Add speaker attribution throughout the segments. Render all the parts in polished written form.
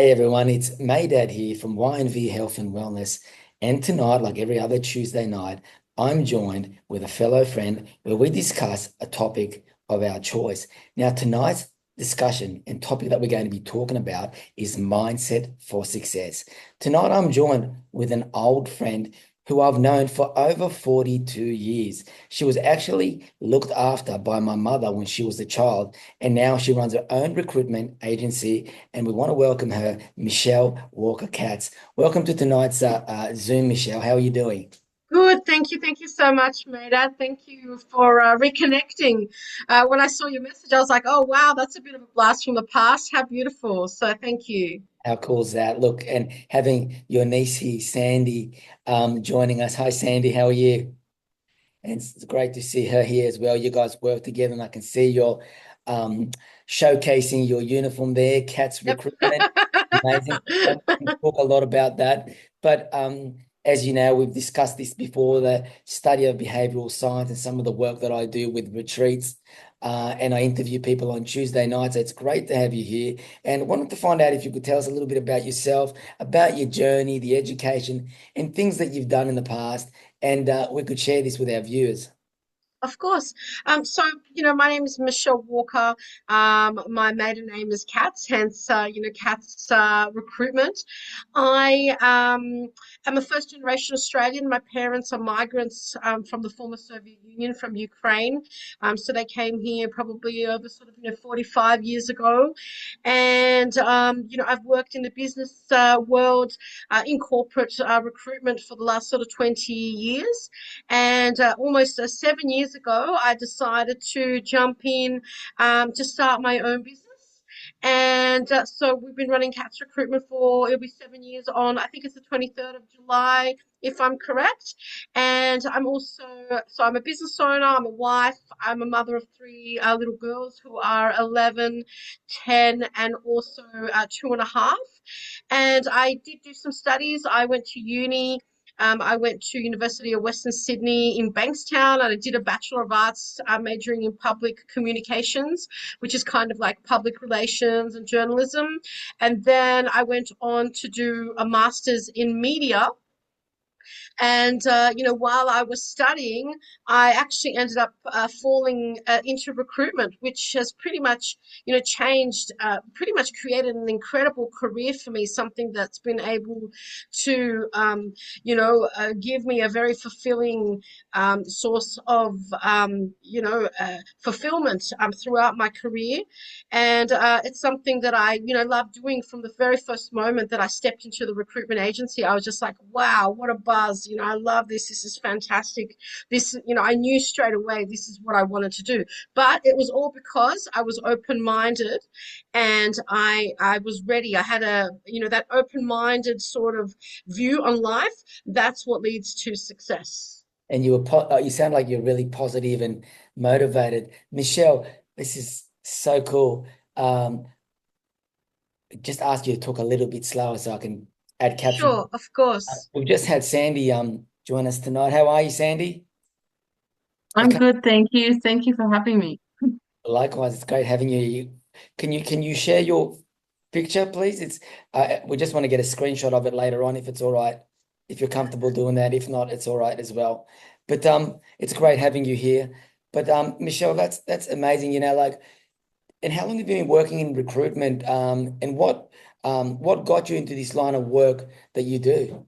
Speaker 1: Hey everyone, it's Maydad here from Y&V Health and Wellness. And tonight, like every other Tuesday night, I'm joined with a fellow friend where we discuss a topic of our choice. Now, tonight's discussion and topic that we're going to be talking about is mindset for success. Tonight, I'm joined with an old friend who I've known for over 42 years. She was actually looked after by my mother when she was a child, and now she runs her own recruitment agency, and we want to welcome her, Michelle Walker Katz. Welcome to tonight's Zoom, Michelle. How are you doing?
Speaker 2: Good, thank you. Thank you so much, Maida. Thank you for reconnecting. When I saw your message, I was like, oh, wow, that's a bit of a blast from the past. How beautiful. So thank you.
Speaker 1: How cool is that? Look, and having your niece here, Sandy, joining us. Hi, Sandy. How are you? And it's great to see her here as well. You guys work together, and I can see you're um, showcasing your uniform there, Cats
Speaker 2: Yep.
Speaker 1: Recruitment. Amazing. We talk a lot about that. But as you know, we've discussed this before, the study of behavioral science and some of the work that I do with retreats. And I interview people on Tuesday nights. So it's great to have you here. And wanted to find out if you could tell us a little bit about yourself, about your journey, the education, and things that you've done in the past. And we could share this with our viewers.
Speaker 2: Of course. My name is Michelle Walker. My maiden name is Katz, hence, Katz Recruitment. I am a first generation Australian. My parents are migrants from the former Soviet Union, from Ukraine. So they came here probably over 45 years ago. And, I've worked in the business world in corporate recruitment for the last 20 years. And almost 7 years ago, I decided to jump in to start my own business. And so we've been running Cats Recruitment for, it'll be 7 years on, I think it's the 23rd of July, if I'm correct. And I'm a business owner, I'm a wife, I'm a mother of three little girls who are 11, 10, and also 2.5. And I did do some studies. I went to uni. I went to University of Western Sydney in Bankstown, and I did a Bachelor of Arts majoring in public communications, which is kind of like public relations and journalism. And then I went on to do a master's in media, and, while I was studying, I actually ended up falling into recruitment, which has pretty much, changed, pretty much created an incredible career for me, something that's been able to, give me a very fulfilling source of, fulfillment throughout my career. And it's something that I, love doing from the very first moment that I stepped into the recruitment agency. I was just like, wow, what a buzz. I love this. This is fantastic. This, I knew straight away this is what I wanted to do. But it was all because I was open-minded, and I was ready. I had that open-minded sort of view on life. That's what leads to success.
Speaker 1: And you sound like you're really positive and motivated. Michelle, this is so cool. Just ask you to talk a little bit slower so I can add caption.
Speaker 2: Sure, of course.
Speaker 1: We've just had Sandy join us tonight. How are you, Sandy?
Speaker 3: I'm good, thank you. Thank you for having me.
Speaker 1: Likewise, it's great having you. Can you share your picture, please? It's we just want to get a screenshot of it later on if it's all right. If you're comfortable doing that. If not, it's all right as well. But it's great having you here. But Michelle, that's amazing. And how long have you been working in recruitment? And what got you into this line of work that you do?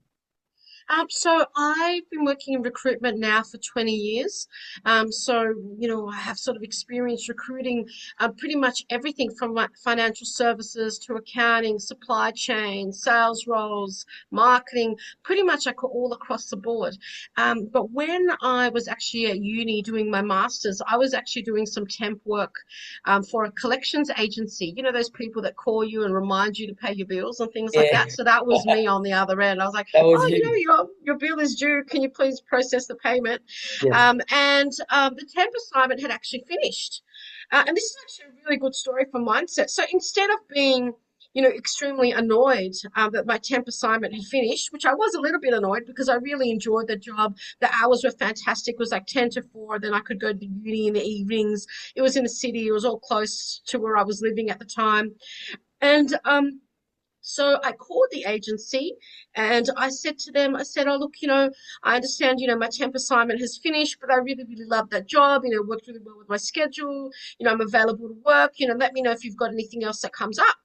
Speaker 2: So I've been working in recruitment now for 20 years. I have sort of experienced recruiting pretty much everything from like financial services to accounting, supply chain, sales roles, marketing, pretty much like all across the board. But when I was actually at uni doing my master's, I was actually doing some temp work for a collections agency. Those people that call you and remind you to pay your bills and things like
Speaker 1: Yeah,
Speaker 2: that. So that was me on the other end. I was like,
Speaker 1: that was
Speaker 2: oh,
Speaker 1: you.
Speaker 2: your bill is due. Can you please process the payment?
Speaker 1: Yes.
Speaker 2: The temp assignment had actually finished. And this is actually a really good story for mindset. So instead of being, extremely annoyed that my temp assignment had finished, which I was a little bit annoyed because I really enjoyed the job. The hours were fantastic. It was like 10 to 4. Then I could go to uni in the evenings. It was in the city. It was all close to where I was living at the time. And So I called the agency and I said to them, I said, oh, look, I understand, my temp assignment has finished, but I really, really love that job. It worked really well with my schedule. I'm available to work. Let me know if you've got anything else that comes up.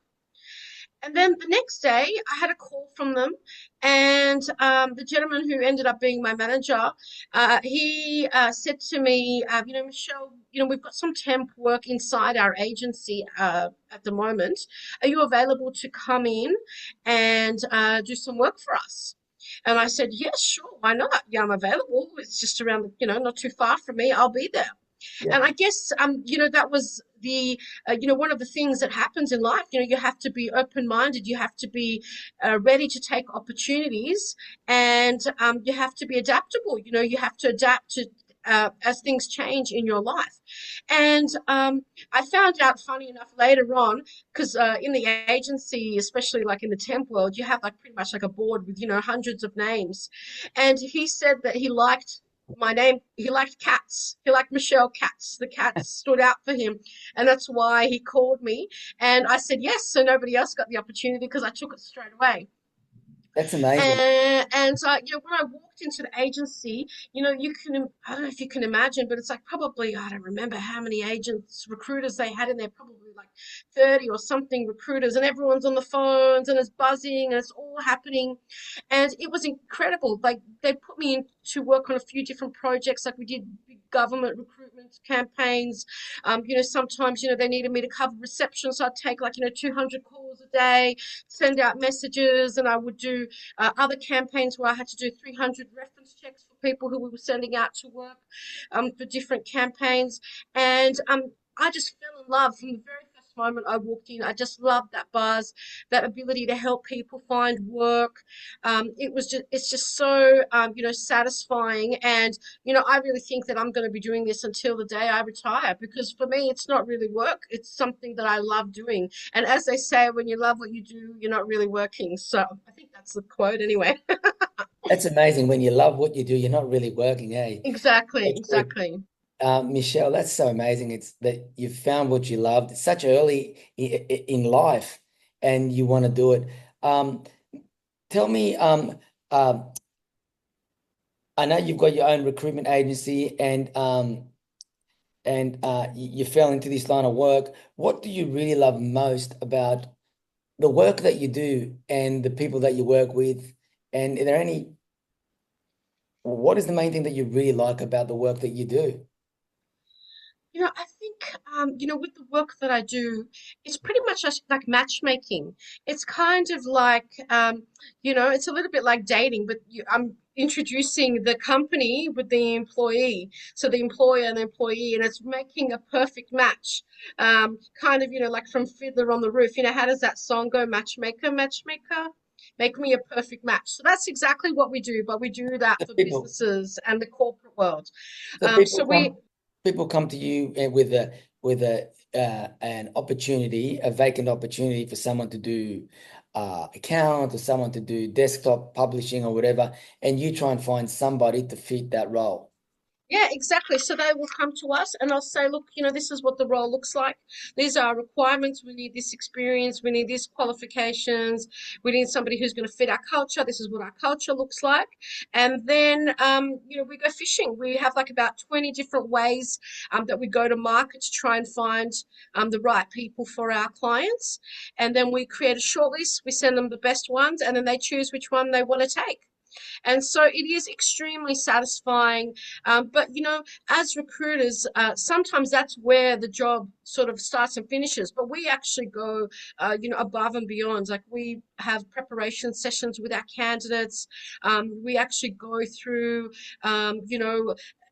Speaker 2: And then the next day, I had a call from them, and the gentleman who ended up being my manager, he said to me, Michelle, we've got some temp work inside our agency at the moment. Are you available to come in and do some work for us? And I said, yes, sure, why not? Yeah, I'm available. It's just around, not too far from me. I'll be there.
Speaker 1: Yeah.
Speaker 2: And I guess, that was the, one of the things that happens in life. You have to be open-minded. You have to be ready to take opportunities, and you have to be adaptable. You have to adapt to as things change in your life. And I found out, funny enough, later on, because in the agency, especially like in the temp world, you have like pretty much like a board with, hundreds of names. And he said that he liked my name. He liked Katz. He liked Michelle Katz. The Katz stood out for him, and that's why he called me. And I said yes, so nobody else got the opportunity because I took it straight away.
Speaker 1: That's amazing.
Speaker 2: And when I walked into the agency, I don't know if you can imagine, but it's like probably, I don't remember how many recruiters they had in there, probably like 30 or something recruiters, and everyone's on the phones and it's buzzing and it's all happening. And it was incredible. Like, they put me in to work on a few different projects. Like, we did big government recruitment campaigns. Sometimes, they needed me to cover reception. So I'd take 200 calls a day, send out messages, and I would do other campaigns where I had to do 300 reference checks for people who we were sending out to work for different campaigns. And I just fell in love from the very first moment I walked in. I just loved that buzz, that ability to help people find work. It's just so, satisfying. And, I really think that I'm going to be doing this until the day I retire, because for me, it's not really work. It's something that I love doing. And as they say, when you love what you do, you're not really working. So I think that's the quote anyway.
Speaker 1: That's amazing. When you love what you do, you're not really working, eh?
Speaker 2: Exactly, exactly.
Speaker 1: Michelle, that's so amazing. It's that you've found what you loved such early in life, and you want to do it. Tell me, I know you've got your own recruitment agency, and you fell into this line of work. What do you really love most about the work that you do and the people that you work with? And what is the main thing that you really like about the work that you do?
Speaker 2: I think, with the work that I do, it's pretty much like matchmaking. It's kind of like, it's a little bit like dating, but I'm introducing the company with the employee. So the employer and the employee, and it's making a perfect match. Kind of, like from Fiddler on the Roof. How does that song go? Matchmaker, matchmaker, make me a perfect match. So that's exactly what we do, but we do that for businesses and the corporate world.
Speaker 1: People come to you with an opportunity, a vacant opportunity for someone to do account, or someone to do desktop publishing or whatever, and you try and find somebody to fit that role.
Speaker 2: Yeah, exactly. So they will come to us and I'll say, look, this is what the role looks like. These are our requirements. We need this experience. We need these qualifications. We need somebody who's going to fit our culture. This is what our culture looks like. And then, we go fishing. We have like about 20 different ways that we go to market to try and find the right people for our clients. And then we create a shortlist. We send them the best ones, and then they choose which one they want to take. And so it is extremely satisfying. But, as recruiters, sometimes that's where the job sort of starts and finishes. But we actually go, above and beyond. Like, we have preparation sessions with our candidates. We actually go through,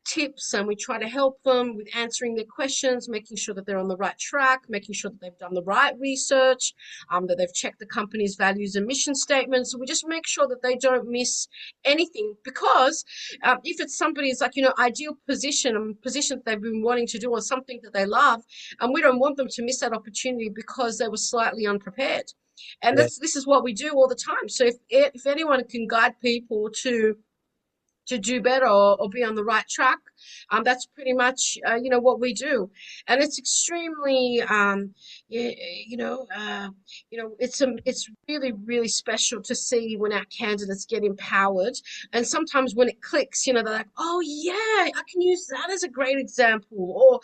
Speaker 2: tips, and we try to help them with answering their questions, making sure that they're on the right track, making sure that they've done the right research, that they've checked the company's values and mission statements. So we just make sure that they don't miss anything, because if it's somebody's ideal position that they've been wanting to do, or something that they love, and we don't want them to miss that opportunity because they were slightly unprepared. And this is what we do all the time. So if anyone can guide people to do better, or be on the right track, That's pretty much what we do, and it's extremely it's really, really special to see when our candidates get empowered. And sometimes when it clicks, they're like, oh yeah, I can use that as a great example. Or,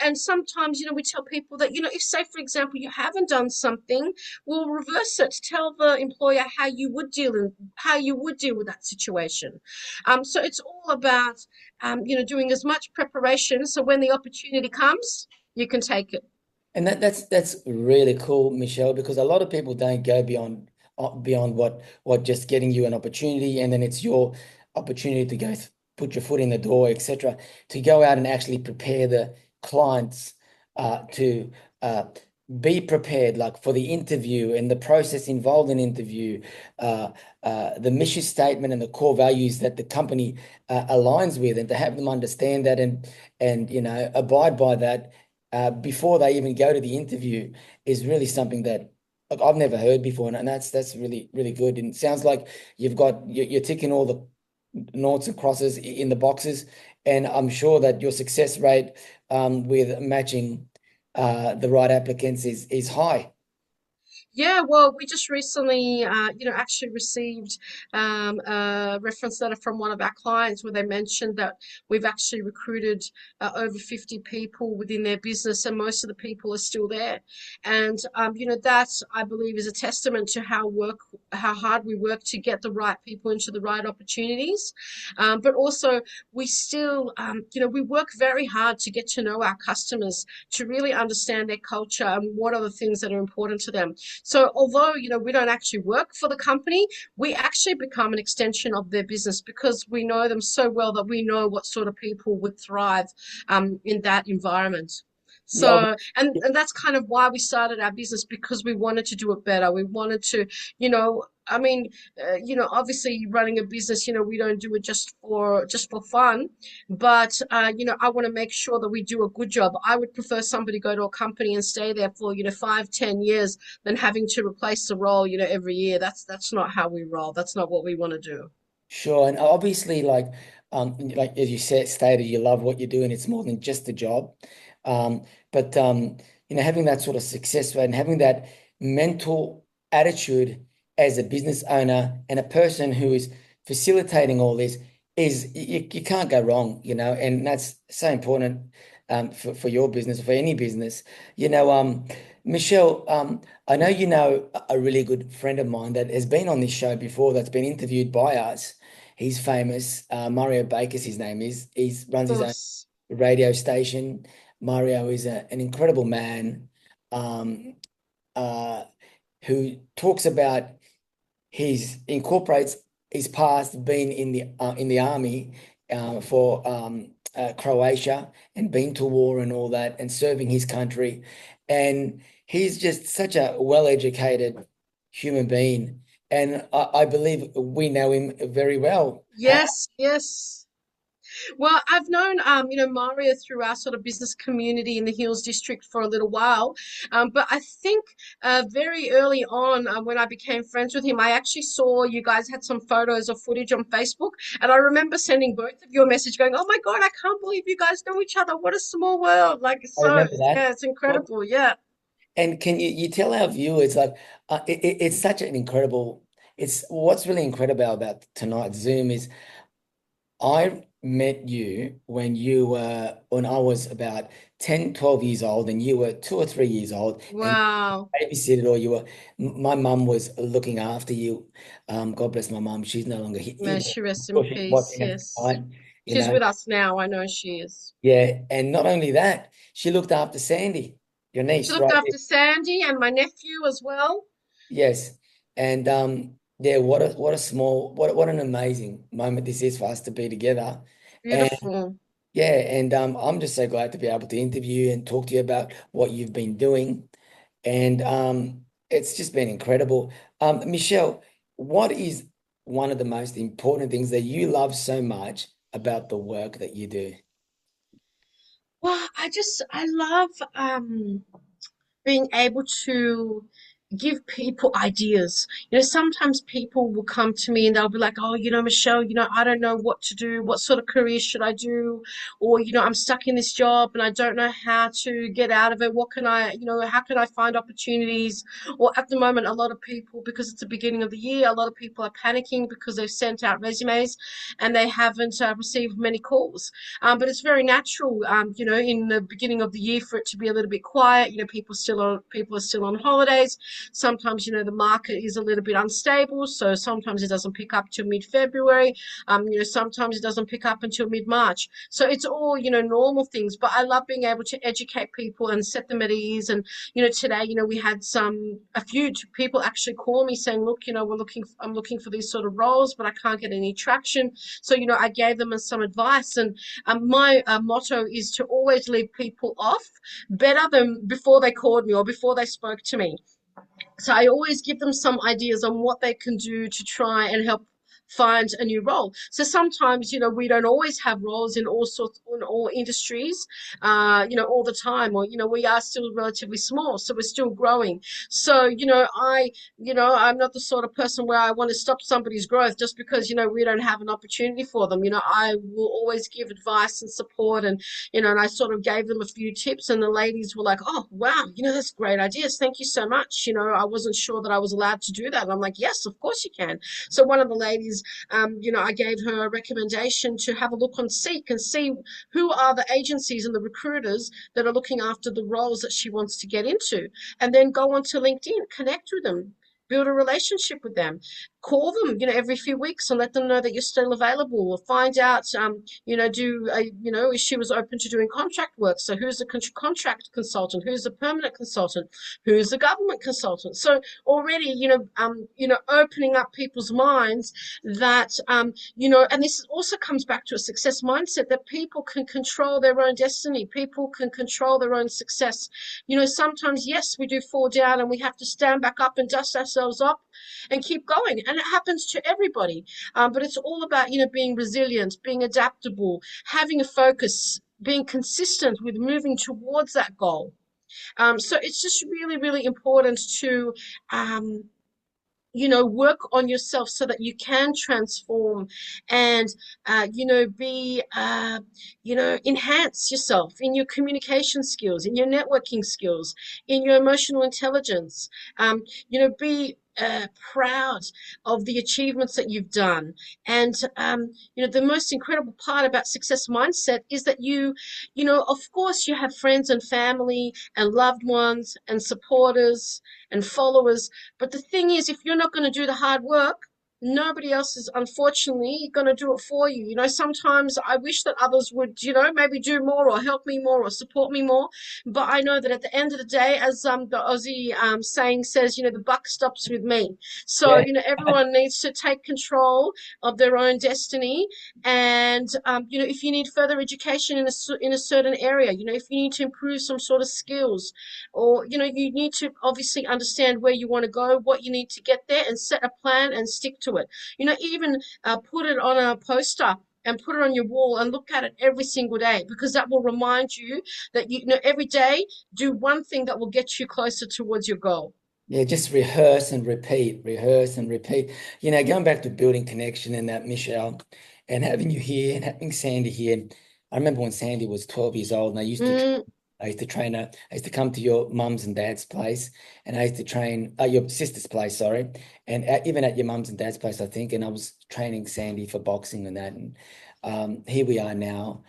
Speaker 2: and sometimes, we tell people that, if say, for example, you haven't done something, we'll reverse it. Tell the employer how you would deal with that situation. So it's all about, doing as much preparation so when the opportunity comes, you can take it.
Speaker 1: And that's really cool, Michelle, because a lot of people don't go beyond what just getting you an opportunity, and then it's your opportunity to go put your foot in the door, etc. To go out and actually prepare the clients to be prepared, like for the interview and the process involved in interview, the mission statement and the core values that the company aligns with, and to have them understand that and abide by that before they even go to the interview is really something that I've never heard before, and that's really, really good. And it sounds like you're ticking all the noughts and crosses in the boxes, and I'm sure that your success rate with matching the right applicants is high.
Speaker 2: Yeah, well, we just recently, actually received a reference letter from one of our clients where they mentioned that we've actually recruited over 50 people within their business, and most of the people are still there. And that, I believe, is a testament to how hard we work to get the right people into the right opportunities. But also, we still, we work very hard to get to know our customers, to really understand their culture and what are the things that are important to them. So although, we don't actually work for the company, we actually become an extension of their business because we know them so well that we know what sort of people would thrive in that environment. So, and that's kind of why we started our business, because we wanted to do it better. We wanted to, obviously running a business, we don't do it just for fun, but, I want to make sure that we do a good job. I would prefer somebody go to a company and stay there for, 5, 10 years than having to replace the role, every year. That's not how we roll. That's not what we want to do.
Speaker 1: Sure, and obviously, like as you stated, you love what you do, and it's more than just a job. But having that sort of success rate and having that mental attitude as a business owner and a person who is facilitating all this is you can't go wrong, and that's so important for your business, for any business. Michelle, I know a really good friend of mine that has been on this show before, that's been interviewed by us. He's famous. Mario Bakers, his name is. He runs his own radio station. Mario is an incredible man who talks about incorporates his past, being in the army for Croatia, and been to war and all that, and serving his country. And he's just such a well-educated human being. And I believe we know him very well.
Speaker 2: Yes, yes. Well, I've known, Mario through our sort of business community in the Hills District for a little while. But I think very early on, when I became friends with him, I actually saw you guys had some photos or footage on Facebook. And I remember sending both of you a message going, oh my God, I can't believe you guys know each other. What a small world. Like,
Speaker 1: I remember that.
Speaker 2: yeah, it's incredible. Yeah.
Speaker 1: And can you tell our viewers, like, it's such an incredible, what's really incredible about tonight's Zoom is I met you when I was about 10, 12 years old, and you were 2 or 3 years old.
Speaker 2: Wow.
Speaker 1: And babysitted, or my mum was looking after you. God bless my mum. She's no longer here.
Speaker 2: May she rest in peace. Yes. She's with us now. I know she is.
Speaker 1: Yeah. And not only that, she looked after Sandy, your niece,
Speaker 2: She looked
Speaker 1: right?
Speaker 2: after Sandy and my nephew as well.
Speaker 1: Yes. And yeah, what an amazing moment this is for us to be together. And
Speaker 2: Beautiful.
Speaker 1: yeah, and I'm just so glad to be able to interview and talk to you about what you've been doing. And it's just been incredible. Michelle, what is one of the most important things that you love so much about the work that you do?
Speaker 2: Well, I love being able to give people ideas. Sometimes people will come to me and they'll be like, oh, Michelle, I don't know what to do. What sort of career should I do? Or, I'm stuck in this job and I don't know how to get out of it. What can I, how can I find opportunities? Or at the moment, a lot of people, because it's the beginning of the year, a lot of people are panicking because they've sent out resumes and they haven't received many calls. But it's very natural, in the beginning of the year for it to be a little bit quiet. People are still on holidays. Sometimes, the market is a little bit unstable, so sometimes it doesn't pick up till mid-February. Sometimes it doesn't pick up until mid-March. So it's all, normal things. But I love being able to educate people and set them at ease. And, today, we had a few people actually call me saying, look, I'm looking for these sort of roles, but I can't get any traction. So, I gave them some advice. And my motto is to always leave people off better than before they called me or before they spoke to me. So I always give them some ideas on what they can do to try and help find a new role. So sometimes, we don't always have roles in all industries, all the time, or, we are still relatively small, so we're still growing. So, I'm not the sort of person where I want to stop somebody's growth just because, we don't have an opportunity for them. I will always give advice and support and I sort of gave them a few tips and the ladies were like, oh, wow, that's great ideas. Thank you so much. I wasn't sure that I was allowed to do that. And I'm like, yes, of course you can. So one of the ladies, I gave her a recommendation to have a look on Seek and see who are the agencies and the recruiters that are looking after the roles that she wants to get into. And then go onto LinkedIn, connect with them, build a relationship with them, call them, every few weeks and let them know that you're still available, or find out, if she was open to doing contract work. So who's the contract consultant? Who's the permanent consultant? Who's the government consultant? So already, opening up people's minds that, and this also comes back to a success mindset, that people can control their own destiny. People can control their own success. Sometimes, yes, we do fall down and we have to stand back up and dust ourselves up and keep going. And it happens to everybody. But it's all about, being resilient, being adaptable, having a focus, being consistent with moving towards that goal. So it's just really, really important to, work on yourself so that you can transform and, enhance yourself in your communication skills, in your networking skills, in your emotional intelligence, be proud of the achievements that you've done. And, the most incredible part about success mindset is that of course you have friends and family and loved ones and supporters and followers. But the thing is, if you're not going to do the hard work, nobody else is unfortunately going to do it for you. Sometimes I wish that others would, maybe do more or help me more or support me more. But I know that at the end of the day, as the Aussie saying says, the buck stops with me. So,
Speaker 1: Yeah.
Speaker 2: Everyone needs to take control of their own destiny. And, if you need further education in a certain area, if you need to improve some sort of skills, or, you need to obviously understand where you want to go, what you need to get there, and set a plan and stick to it. Even put it on a poster and put it on your wall and look at it every single day, because that will remind you that every day do one thing that will get you closer towards your goal.
Speaker 1: Yeah, just rehearse and repeat, rehearse and repeat. Going back to building connection and that, Michelle, and having you here and having Sandy here. I remember when Sandy was 12 years old and I used to train her. I used to come to your mum's and dad's place, and I used to train your sister's place, sorry. And even at your mum's and dad's place, I think, and I was training Sandy for boxing and that. And here we are now,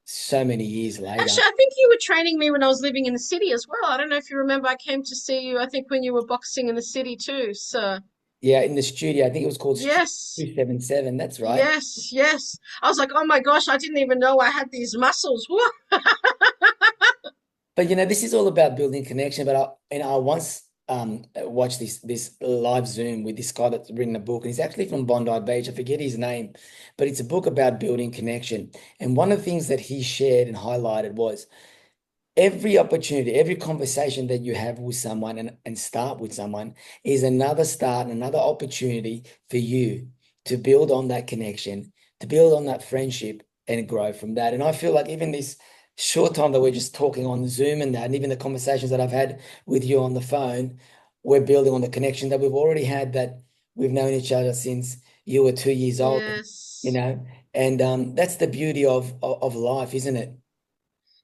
Speaker 1: so many years later.
Speaker 2: Actually, I think you were training me when I was living in the city as well. I don't know if you remember, I came to see you, I think, when you were boxing in the city too. So
Speaker 1: yeah, in the studio. I think it was called
Speaker 2: yes.
Speaker 1: 277. That's right.
Speaker 2: Yes, yes. I was like, oh my gosh, I didn't even know I had these muscles.
Speaker 1: But this is all about building connection. But I once watched this live Zoom with this guy that's written a book, and he's actually from Bondi Beach. I forget his name, but it's a book about building connection. And one of the things that he shared and highlighted was every opportunity, every conversation that you have with someone and start with someone is another start and another opportunity for you to build on that connection, to build on that friendship and grow from that. And I feel like even this short time that we're just talking on Zoom and that, and even the conversations that I've had with you on the phone, we're building on the connection that we've already had, that we've known each other since you were 2 years old,
Speaker 2: Yes.
Speaker 1: and that's the beauty of life, isn't it?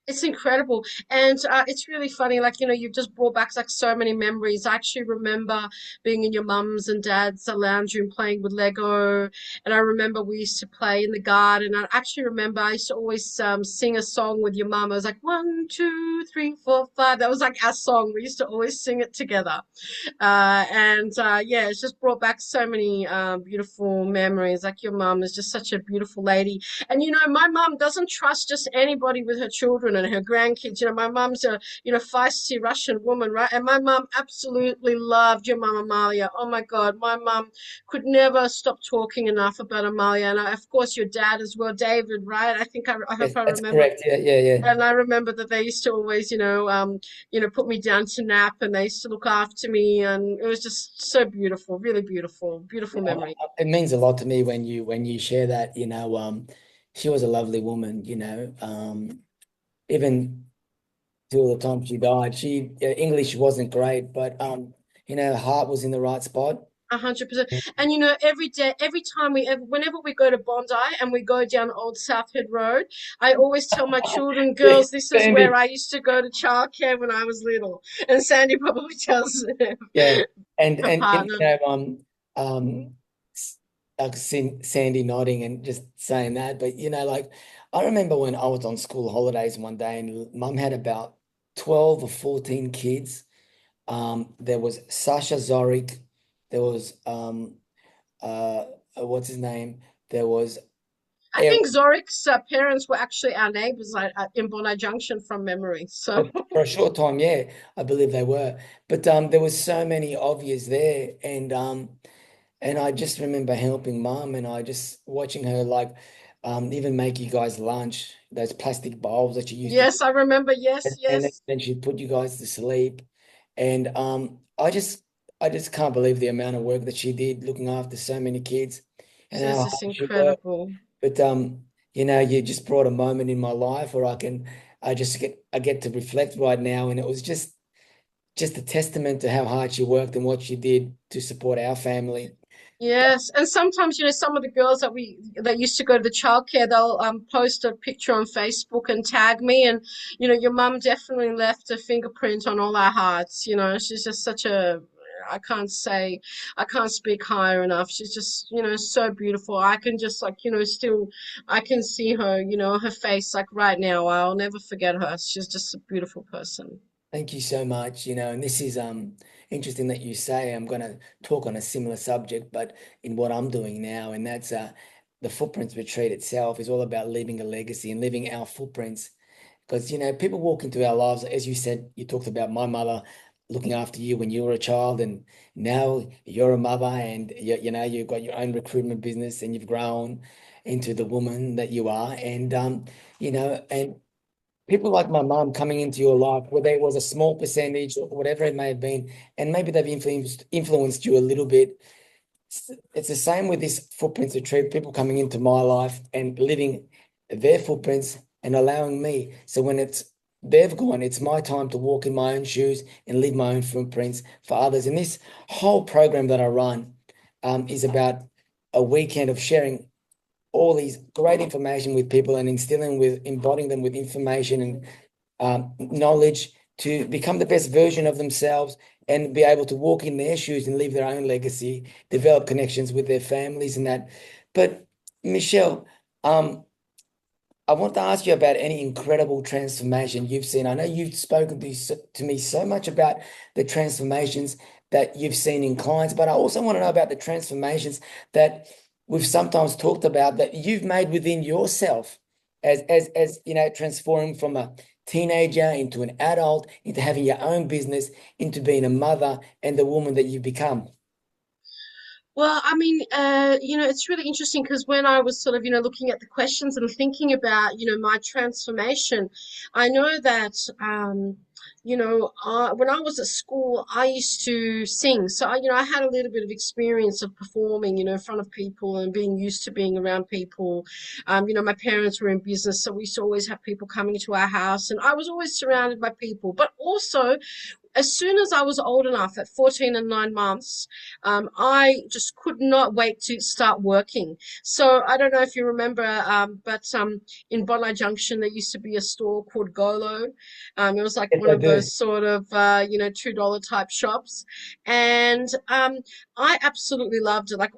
Speaker 2: It's incredible. And it's really funny, like, you've just brought back like so many memories. I actually remember being in your mum's and dad's lounge room playing with Lego. And I remember we used to play in the garden. I actually remember I used to always sing a song with your mum. I was like, 1, 2, 3, 4, 5. That was like our song. We used to always sing it together. And yeah, it's just brought back so many beautiful memories. Like, your mum is just such a beautiful lady. And my mum doesn't trust just anybody with her children and her grandkids. My mum's a feisty Russian woman, right? And my mum absolutely loved your mum Amalia. Oh my God, my mum could never stop talking enough about Amalia. And of course your dad as well, David, right? I hope
Speaker 1: Yes,
Speaker 2: I
Speaker 1: that's
Speaker 2: remember.
Speaker 1: correct. Yeah, yeah, yeah.
Speaker 2: And I remember that they used to always, put me down to nap, and they used to look after me, and it was just so beautiful, really beautiful, beautiful memory.
Speaker 1: It means a lot to me when you share that. She was a lovely woman. Even till the time she died, English wasn't great, but her heart was in the right spot.
Speaker 2: 100%. And every day, every time whenever we go to Bondi and we go down Old South Head Road, I always tell my children,
Speaker 1: Yeah,
Speaker 2: girls, this is where
Speaker 1: Sandy.
Speaker 2: I used to go to childcare when I was little. And Sandy probably tells
Speaker 1: Yeah,
Speaker 2: her
Speaker 1: and
Speaker 2: partner.
Speaker 1: um, I could see Sandy nodding and just saying that. But like, I remember when I was on school holidays one day, and Mum had about 12 or 14 kids. There was Sasha Zorik, there was what's his name? There was
Speaker 2: I
Speaker 1: Eric.
Speaker 2: think Zorik's parents were actually our neighbors in Bondi Junction from memory. So
Speaker 1: For a short time, yeah, I believe they were. But there was so many of yous there, and I just remember helping Mum, and I just watching her, like, even make you guys lunch, those plastic bowls that you used to,
Speaker 2: yes, I remember. Yes,
Speaker 1: and
Speaker 2: yes.
Speaker 1: then she'd put you guys to sleep. And I just can't believe the amount of work that she did looking after so many kids and how
Speaker 2: She's
Speaker 1: hard
Speaker 2: just
Speaker 1: she worked.
Speaker 2: incredible.
Speaker 1: But you just brought a moment in my life where I get to reflect right now, and it was just a testament to how hard she worked and what she did to support our family.
Speaker 2: Yes, and sometimes some of the girls that used to go to the childcare, they'll post a picture on Facebook and tag me, and your mum definitely left a fingerprint on all our hearts. She's just such a, I can't say, I can't speak higher enough. She's just so beautiful. I can just, like, still I can see her, her face, like, right now. I'll never forget her. She's just a beautiful person.
Speaker 1: Thank you so much. And this is interesting that you say. I'm going to talk on a similar subject, but in what I'm doing now, and that's the Footprints Retreat itself is all about leaving a legacy and leaving our footprints. Because people walk into our lives, as you said, you talked about my mother looking after you when you were a child, and now you're a mother, and you've got your own recruitment business, and you've grown into the woman that you are, and people like my mom coming into your life, whether it was a small percentage or whatever it may have been, and maybe they've influenced you a little bit. It's the same with this Footprints Retreat, people coming into my life and living their footprints and allowing me. So when they've gone, it's my time to walk in my own shoes and leave my own footprints for others. And this whole program that I run is about a weekend of sharing all these great information with people and embodying them with information and knowledge to become the best version of themselves and be able to walk in their shoes and leave their own legacy, develop connections with their families and that. But Michelle, I want to ask you about any incredible transformation you've seen. I know you've spoken to me so much about the transformations that you've seen in clients, but I also want to know about the transformations that we've sometimes talked about that you've made within yourself as transforming from a teenager into an adult, into having your own business, into being a mother and the woman that you've become.
Speaker 2: Well, I mein it's really interesting because when I was sort of, looking at the questions and thinking about, my transformation, I know that, when I was at school, I used to sing. So, I had a little bit of experience of performing, in front of people and being used to being around people. My parents were in business, so we used to always have people coming to our house, and I was always surrounded by people. But also, as soon as I was old enough, at 14 and 9 months, I just could not wait to start working. So I don't know if you remember, but in Bondi Junction, there used to be a store called Golo. It was like
Speaker 1: Yes,
Speaker 2: one
Speaker 1: I
Speaker 2: of
Speaker 1: do.
Speaker 2: those sort of, $2 type shops. And I absolutely loved it. Like,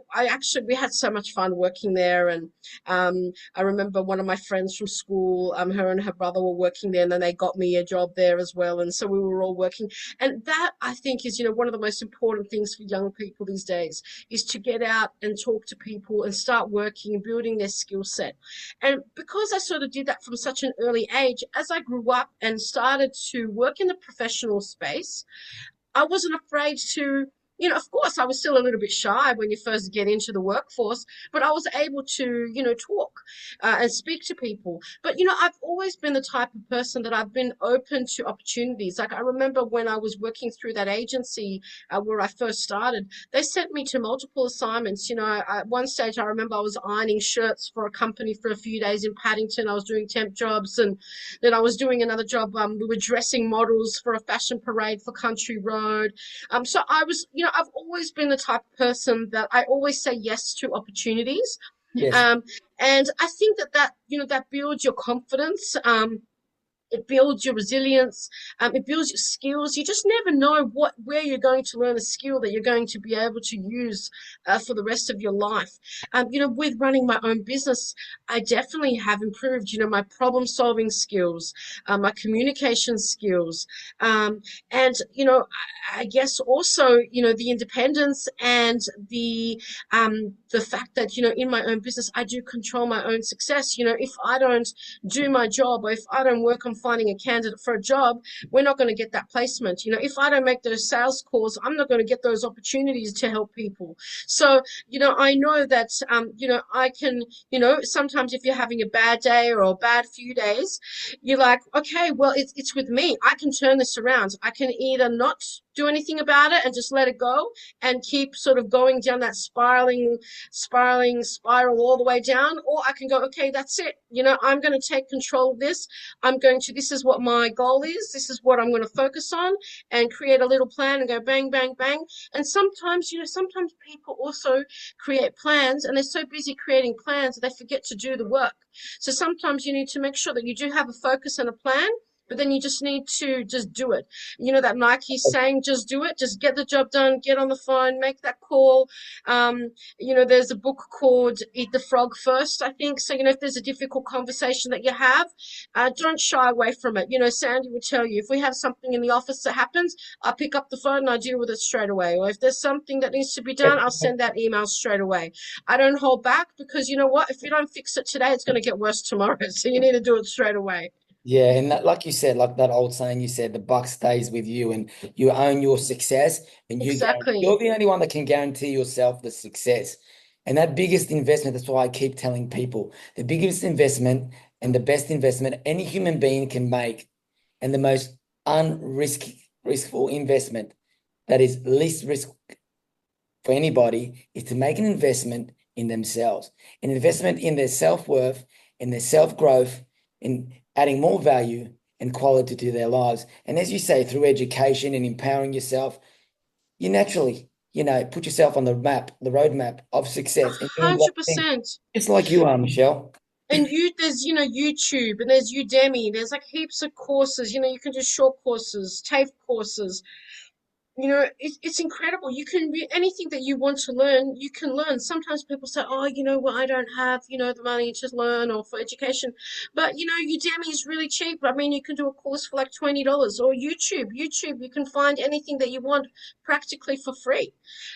Speaker 2: we had so much fun working there. And I remember one of my friends from school, her and her brother were working there, and then they got me a job there as well. And so we were all working. And that, I think, is, one of the most important things for young people these days, is to get out and talk to people and start working and building their skill set. And because I sort of did that from such an early age, as I grew up and started to work in the professional space, I wasn't afraid to, of course, I was still a little bit shy when you first get into the workforce, but I was able to, talk and speak to people. But, I've always been the type of person that I've been open to opportunities. Like, I remember when I was working through that agency where I first started, they sent me to multiple assignments. At one stage, I remember I was ironing shirts for a company for a few days in Paddington. I was doing temp jobs, and then I was doing another job. We were dressing models for a fashion parade for Country Road. So I was, I've always been the type of person that I always say yes to opportunities.
Speaker 1: Yes.
Speaker 2: And I think that builds your confidence. It builds your resilience. It builds your skills. You just never know where you're going to learn a skill that you're going to be able to use for the rest of your life. With running my own business, I definitely have improved, my problem solving skills, my communication skills, and, I guess also, the independence and the fact that, in my own business, I do control my own success. If I don't do my job, or if I don't work on finding a candidate for a job, we're not going to get that placement. If I don't make those sales calls, I'm not going to get those opportunities to help people. So, I know that, I can, sometimes if you're having a bad day or a bad few days, you're like, okay, well, it's with me. I can turn this around. I can either not do anything about it and just let it go and keep sort of going down that spiraling spiral all the way down, or I can go, okay, that's it. I'm going to take control of this. This is what my goal is. This is what I'm going to focus on, and create a little plan and go bang, bang, bang. And sometimes, sometimes people also create plans, and they're so busy creating plans that they forget to do the work. So sometimes you need to make sure that you do have a focus and a plan, but then you just need to just do it. That Nike saying, just do it, just get the job done, get on the phone, make that call. There's a book called Eat the Frog First, I think. So, if there's a difficult conversation that you have, don't shy away from it. Sandy would tell you, if we have something in the office that happens, I pick up the phone and I deal with it straight away. Or if there's something that needs to be done, I'll send that email straight away. I don't hold back, because you know what? If you don't fix it today, it's going to get worse tomorrow. So you need to do it straight away.
Speaker 1: Yeah, and that, like you said, like that old saying you said, the buck stays with you, and you own your success, and
Speaker 2: Exactly.
Speaker 1: you're the only one that can guarantee yourself the success. And that biggest investment, that's why I keep telling people, the biggest investment and the best investment any human being can make, and the most riskful investment, that is least risk for anybody, is to make an investment in themselves, an investment in their self-worth, in their self-growth, in adding more value and quality to their lives. And as you say, through education and empowering yourself, you naturally, put yourself on the roadmap of success and doing great things,
Speaker 2: 100%.
Speaker 1: just like you are, Michelle.
Speaker 2: And there's, YouTube, and there's Udemy. There's like heaps of courses. You can do short courses, TAFE courses. It's incredible. You can anything that you want to learn, you can learn. Sometimes people say, oh, well, I don't have, the money to learn or for education. But, Udemy is really cheap. I mean, you can do a course for like $20, or YouTube, you can find anything that you want practically for free.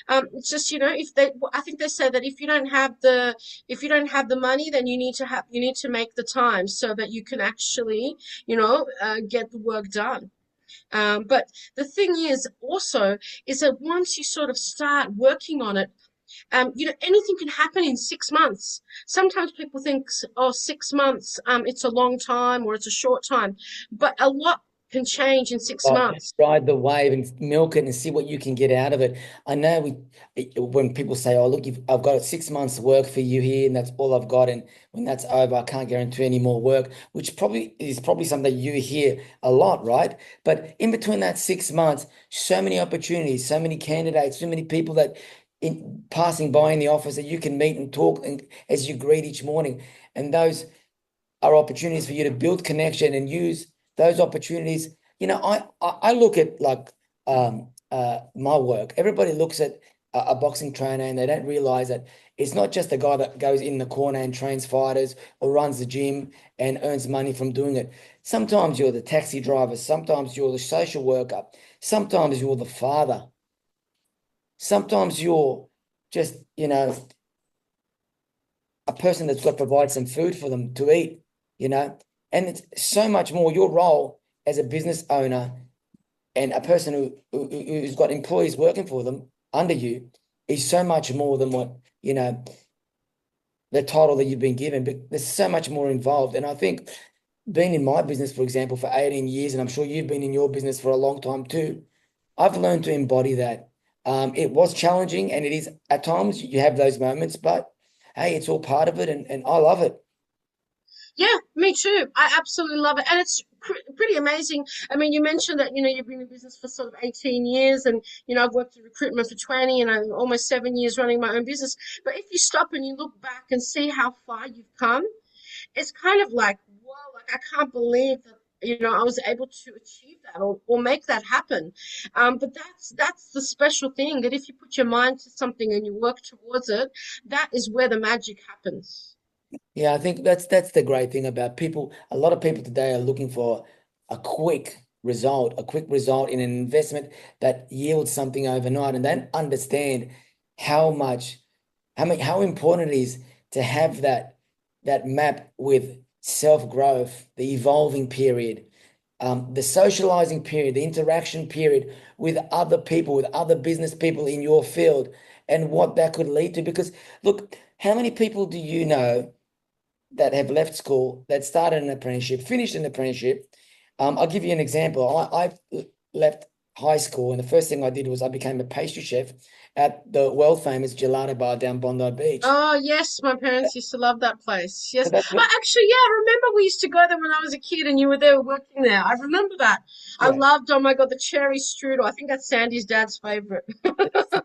Speaker 2: It's just, I think they say that if you don't have the money, then you need to make the time so that you can actually, get the work done. But the thing is also is that once you sort of start working on it, anything can happen in 6 months. Sometimes people think, oh, 6 months, it's a long time or it's a short time. But a lot can change in 6
Speaker 1: Oh,
Speaker 2: months.
Speaker 1: ride the wave and milk it and see what you can get out of it. I know when people say, "Oh, look, I've got 6 months work for you here, and that's all I've got," and when that's over, I can't guarantee any more work, which probably is something you hear a lot, right? But in between that 6 months, so many opportunities, so many candidates, so many people that passing by in the office that you can meet and talk and as you greet each morning, and those are opportunities for you to build connection and use those opportunities. I look at like my work. Everybody looks at a boxing trainer and they don't realize that it's not just the guy that goes in the corner and trains fighters or runs the gym and earns money from doing it. Sometimes you're the taxi driver. Sometimes you're the social worker. Sometimes you're the father. Sometimes you're just, a person that's got to provide some food for them to eat, and it's so much more. Your role as a business owner and a person who's got employees working for them under you is so much more than what, the title that you've been given, but there's so much more involved. And I think being in my business, for example, for 18 years, and I'm sure you've been in your business for a long time too, I've learned to embody that. It was challenging and it is at times you have those moments, but hey, it's all part of it and I love it.
Speaker 2: Yeah, me too. I absolutely love it. And it's pretty amazing. I mean, you mentioned that, you've been in business for sort of 18 years and, I've worked in recruitment for 20 and I'm almost 7 years running my own business. But if you stop and you look back and see how far you've come, it's kind of like, whoa, like I can't believe that, I was able to achieve that or make that happen. But that's the special thing, that if you put your mind to something and you work towards it, that is where the magic happens.
Speaker 1: Yeah, I think that's the great thing about people. A lot of people today are looking for a quick result in an investment that yields something overnight, and they don't understand how important it is to have that map with self-growth, the evolving period, the socializing period, the interaction period with other people, with other business people in your field, and what that could lead to. Because look, how many people do you know that have left school, that started an apprenticeship, finished an apprenticeship? I'll give you an example. I left high school, and the first thing I did was I became a pastry chef at the world famous gelato bar down Bondi Beach.
Speaker 2: Oh, yes, my parents used to love that place. Yes.
Speaker 1: So
Speaker 2: Actually, yeah, I remember we used to go there when I was a kid and you were there working there. I remember that. I
Speaker 1: yeah.
Speaker 2: loved, oh my God, the cherry strudel. I think that's Sandy's dad's favorite.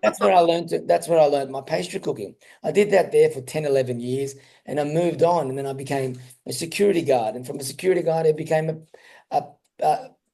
Speaker 1: That's where I learned my pastry cooking. I did that there for 10, 11 years and I moved on, and then I became a security guard. And from a security guard, I became a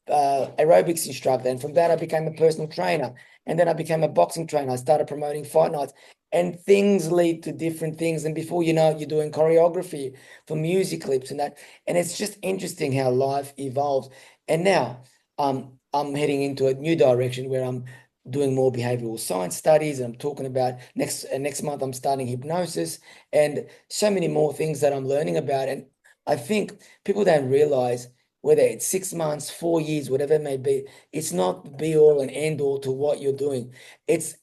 Speaker 1: aerobics instructor. And from that, I became a personal trainer. And then I became a boxing trainer. I started promoting fight nights, and things lead to different things. And before you know it, you're doing choreography for music clips and that. And it's just interesting how life evolves. And now I'm heading into a new direction where I'm doing more behavioral science studies, and I'm talking about next month I'm starting hypnosis and so many more things that I'm learning about. And I think people don't realize, whether it's 6 months, 4 years, whatever it may be, it's not the be all and end all to what you're doing. It's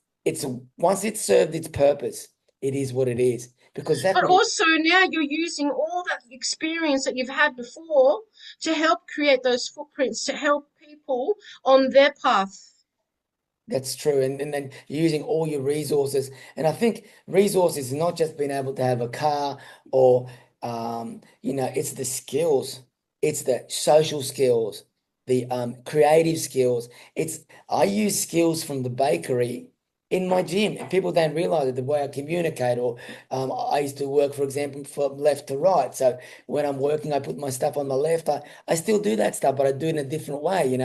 Speaker 1: once it's served its purpose, it is what it is. Because that
Speaker 2: But also now you're using all that experience that you've had before to help create those footprints, to help people on their path.
Speaker 1: That's true. And then using all your resources. And I think resources is not just being able to have a car or, it's the skills. It's the social skills, the creative skills. I use skills from the bakery in my gym, and people don't realize it, the way I communicate. Or I used to work, for example, from left to right. So when I'm working, I put my stuff on the left. I still do that stuff, but I do it in a different way,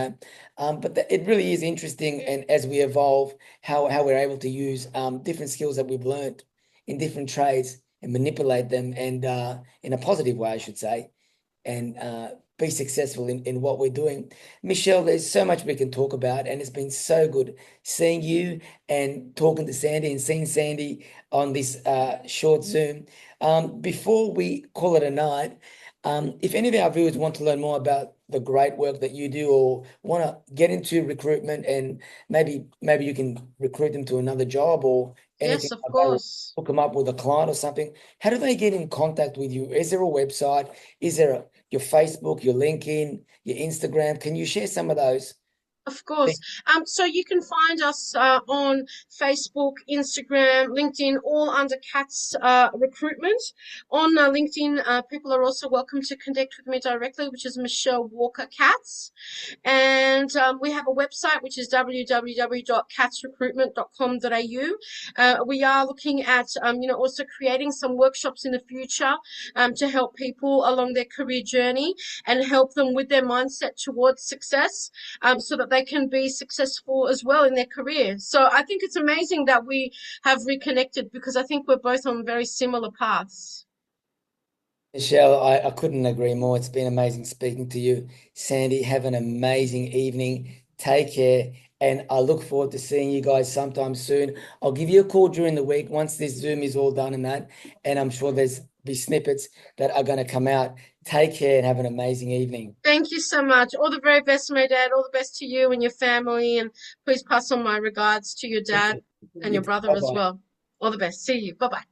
Speaker 1: But it really is interesting, and as we evolve, how we're able to use different skills that we've learned in different trades and manipulate them, and in a positive way, I should say, and be successful in what we're doing. Michelle, there's so much we can talk about, and it's been so good seeing you and talking to Sandy and seeing Sandy on this short Zoom. Before we call it a night, if any of our viewers want to learn more about the great work that you do, or want to get into recruitment, and maybe you can recruit them to another job or anything
Speaker 2: Yes, of
Speaker 1: like that, or
Speaker 2: course.
Speaker 1: hook them up with a client or something, how do they get in contact with you? Is there a website? Is there your Facebook, your LinkedIn, your Instagram? Can you share some of those?
Speaker 2: Of course. So you can find us on Facebook, Instagram, LinkedIn, all under Katz Recruitment. On LinkedIn, people are also welcome to connect with me directly, which is Michelle Walker Katz. And we have a website, which is www.katzrecruitment.com.au. We are looking at, also creating some workshops in the future to help people along their career journey and help them with their mindset towards success, so that they can be successful as well in their career. So I think it's amazing that we have reconnected, because I think we're both on very similar paths.
Speaker 1: Michelle, I couldn't agree more. It's been amazing speaking to you. Sandy, have an amazing evening. Take care. And I look forward to seeing you guys sometime soon. I'll give you a call during the week once this Zoom is all done and that. And I'm sure there's be snippets that are going to come out. Take care and have an amazing evening.
Speaker 2: Thank you so much. All the very best, my dad. All the best to you and your family. And please pass on my regards to your dad and your brother as well. All the best. See you. Bye-bye.